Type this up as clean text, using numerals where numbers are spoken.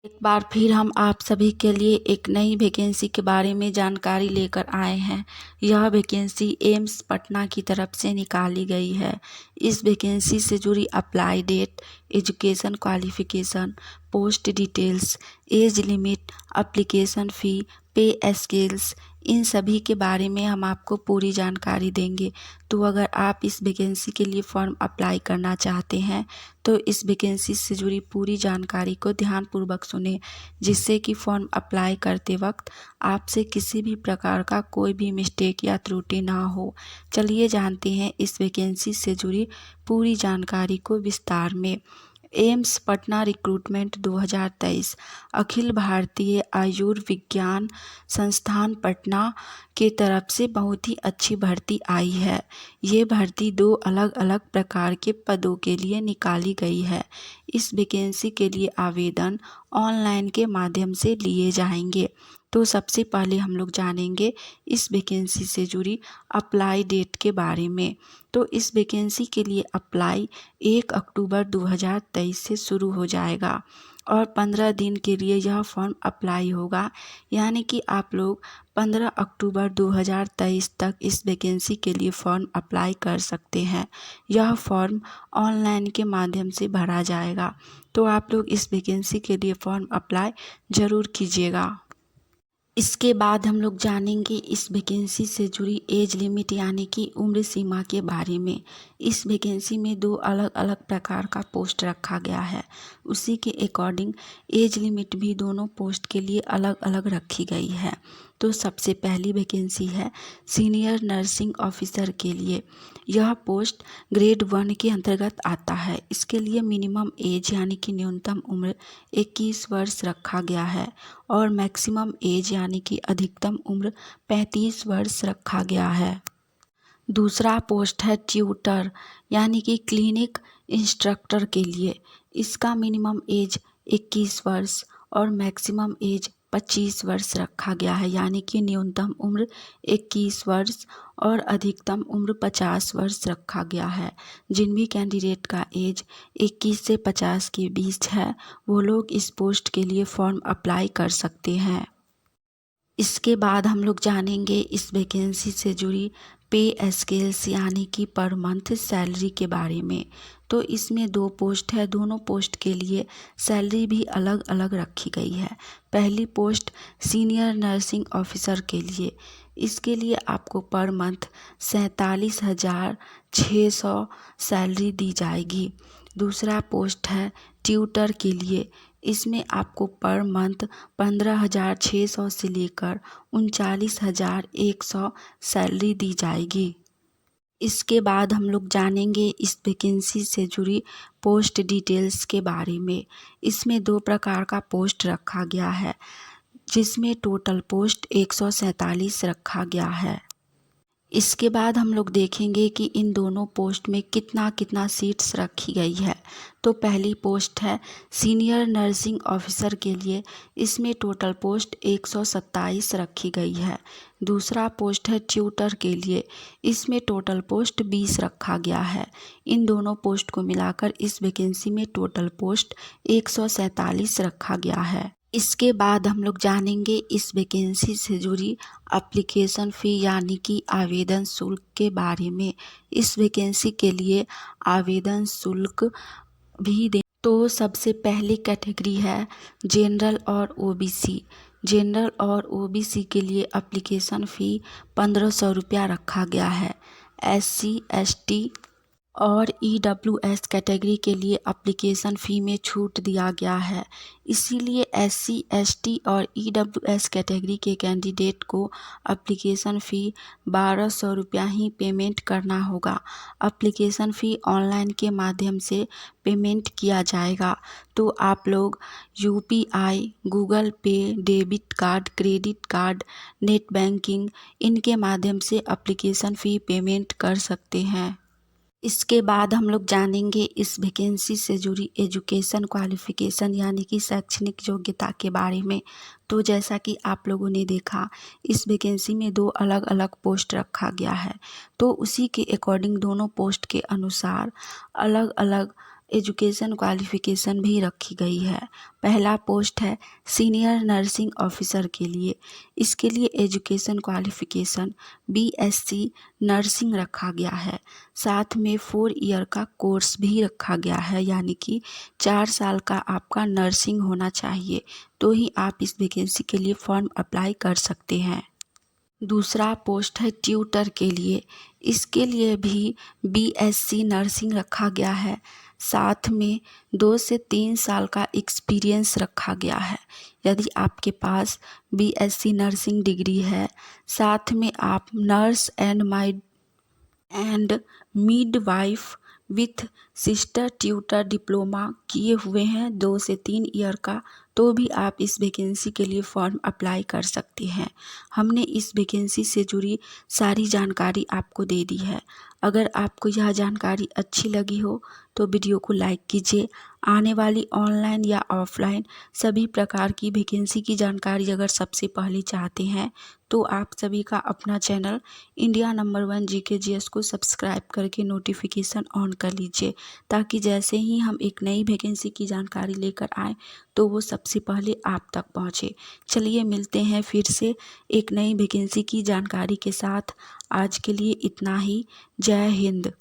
एक बार फिर हम आप सभी के लिए एक नई वैकेंसी के बारे में जानकारी लेकर आए हैं। यह वैकेंसी एम्स पटना की तरफ से निकाली गई है। इस वैकेंसी से जुड़ी apply date, education qualification, post details, age limit, application fee, pay scales, इन सभी के बारे में हम आपको पूरी जानकारी देंगे। तो अगर आप इस वैकेंसी के लिए फॉर्म अप्लाई करना चाहते हैं तो इस वैकेंसी से जुड़ी पूरी जानकारी को ध्यानपूर्वक सुनें, जिससे कि फॉर्म अप्लाई करते वक्त आपसे किसी भी प्रकार का कोई भी मिस्टेक या त्रुटि ना हो। चलिए जानते हैं इस वैकेंसी से जुड़ी पूरी जानकारी को विस्तार में। एम्स पटना रिक्रूटमेंट 2023 अखिल भारतीय आयुर्विज्ञान संस्थान पटना के तरफ से बहुत ही अच्छी भर्ती आई है। ये भर्ती 2 अलग अलग प्रकार के पदों के लिए निकाली गई है। इस वैकेंसी के लिए आवेदन ऑनलाइन के माध्यम से लिए जाएंगे। तो सबसे पहले हम लोग जानेंगे इस वैकेंसी से जुड़ी अप्लाई डेट के बारे में। तो इस वैकेंसी के लिए अप्लाई 1 अक्टूबर 2023 से शुरू हो जाएगा और 15 दिन के लिए यह फॉर्म अप्लाई होगा, यानी कि आप लोग 15 अक्टूबर 2023 तक इस वैकेंसी के लिए फॉर्म अप्लाई कर सकते हैं। यह फॉर्म ऑनलाइन के माध्यम से भरा जाएगा, तो आप लोग इस वैकेंसी के लिए फॉर्म अप्लाई ज़रूर कीजिएगा। इसके बाद हम लोग जानेंगे इस वैकेंसी से जुड़ी एज लिमिट यानी कि उम्र सीमा के बारे में। इस वैकेंसी में 2 अलग अलग प्रकार का पोस्ट रखा गया है, उसी के अकॉर्डिंग एज लिमिट भी दोनों पोस्ट के लिए अलग अलग रखी गई है। तो सबसे पहली वैकेंसी है सीनियर नर्सिंग ऑफिसर के लिए। यह पोस्ट ग्रेड 1 के अंतर्गत आता है। इसके लिए मिनिमम एज यानी कि न्यूनतम उम्र 21 वर्ष रखा गया है और मैक्सिमम एज यानी कि अधिकतम उम्र 35 वर्ष रखा गया है। दूसरा पोस्ट है ट्यूटर यानी कि क्लिनिक इंस्ट्रक्टर के लिए। इसका मिनिमम एज 21 वर्ष और मैक्सिमम एज 25 वर्ष रखा गया है, यानी कि न्यूनतम उम्र 21 वर्ष और अधिकतम उम्र 50 वर्ष रखा गया है। जिन भी कैंडिडेट का एज 21 से 50 के बीच है वो लोग इस पोस्ट के लिए फॉर्म अप्लाई कर सकते हैं। इसके बाद हम लोग जानेंगे इस वैकेंसी से जुड़ी पे स्केल्स यानी कि पर मंथ सैलरी के बारे में। तो इसमें 2 पोस्ट है, दोनों पोस्ट के लिए सैलरी भी अलग अलग रखी गई है। पहली पोस्ट सीनियर नर्सिंग ऑफिसर के लिए। इसके लिए आपको पर मंथ 47,600 सैलरी दी जाएगी। दूसरा पोस्ट है ट्यूटर के लिए। इसमें आपको पर मंथ 15,600 से लेकर 39,100 सैलरी दी जाएगी। इसके बाद हम लोग जानेंगे इस वैकेंसी से जुड़ी पोस्ट डिटेल्स के बारे में। इसमें 2 प्रकार का पोस्ट रखा गया है, जिसमें टोटल पोस्ट 147 रखा गया है। इसके बाद हम लोग देखेंगे कि इन दोनों पोस्ट में कितना कितना सीट्स रखी गई है। तो पहली पोस्ट है सीनियर नर्सिंग ऑफिसर के लिए। इसमें टोटल पोस्ट 127 रखी गई है। दूसरा पोस्ट है ट्यूटर के लिए। इसमें टोटल पोस्ट 20 रखा गया है। इन दोनों पोस्ट को मिलाकर इस वैकेंसी में टोटल पोस्ट 147 रखा गया है। इसके बाद हम लोग जानेंगे इस वैकेंसी से जुड़ी एप्लीकेशन फ़ी यानी कि आवेदन शुल्क के बारे में। इस वैकेंसी के लिए आवेदन शुल्क भी दे। तो सबसे पहली कैटेगरी है जनरल और ओबीसी। जनरल और ओबीसी के लिए एप्लीकेशन फ़ी 1500 रुपया रखा गया है। SC ST और EWS कैटेगरी के लिए एप्लीकेशन फ़ी में छूट दिया गया है, इसीलिए SC ST और EWS कैटेगरी के कैंडिडेट को एप्लीकेशन फ़ी 1200 रुपया ही पेमेंट करना होगा। एप्लीकेशन फ़ी ऑनलाइन के माध्यम से पेमेंट किया जाएगा। तो आप लोग UPI, गूगल पे, debit card, credit card, net banking इनके माध्यम से एप्लीकेशन फ़ी पेमेंट कर सकते हैं। इसके बाद हम लोग जानेंगे इस वैकेंसी से जुड़ी एजुकेशन क्वालिफ़िकेशन यानी कि शैक्षणिक योग्यता के बारे में। तो जैसा कि आप लोगों ने देखा, इस वैकेंसी में 2 अलग अलग पोस्ट रखा गया है, तो उसी के अकॉर्डिंग दोनों पोस्ट के अनुसार अलग अलग एजुकेशन क्वालिफिकेशन भी रखी गई है। पहला पोस्ट है सीनियर नर्सिंग ऑफिसर के लिए। इसके लिए एजुकेशन क्वालिफिकेशन BSc नर्सिंग रखा गया है। साथ में 4 ईयर का कोर्स भी रखा गया है, यानी कि 4 साल का आपका नर्सिंग होना चाहिए, तो ही आप इस वैकेंसी के लिए फॉर्म अप्लाई कर सकते हैं। दूसरा पोस्ट है ट्यूटर के लिए। इसके लिए भी BSc नर्सिंग रखा गया है। साथ में 2 से 3 साल का एक्सपीरियंस रखा गया है। यदि आपके पास BSc नर्सिंग डिग्री है, साथ में आप nurse and midwife with sister tutor diploma किए हुए हैं 2 से 3 ईयर का, तो भी आप इस वैकेंसी के लिए फॉर्म अप्लाई कर सकते हैं। हमने इस वैकेंसी से जुड़ी सारी जानकारी आपको दे दी है। अगर आपको यह जानकारी अच्छी लगी हो तो वीडियो को लाइक कीजिए। आने वाली ऑनलाइन या ऑफलाइन सभी प्रकार की वैकेंसी की जानकारी अगर सबसे पहले चाहते हैं तो आप सभी का अपना चैनल इंडिया नंबर 1 GKGS को सब्सक्राइब करके नोटिफिकेशन ऑन कर लीजिए, ताकि जैसे ही हम एक नई वैकेंसी की जानकारी लेकर आएँ तो वो सबसे पहले आप तक पहुँचे। चलिए मिलते हैं फिर से एक नई वैकेंसी की जानकारी के साथ। आज के लिए इतना ही। जय हिंद।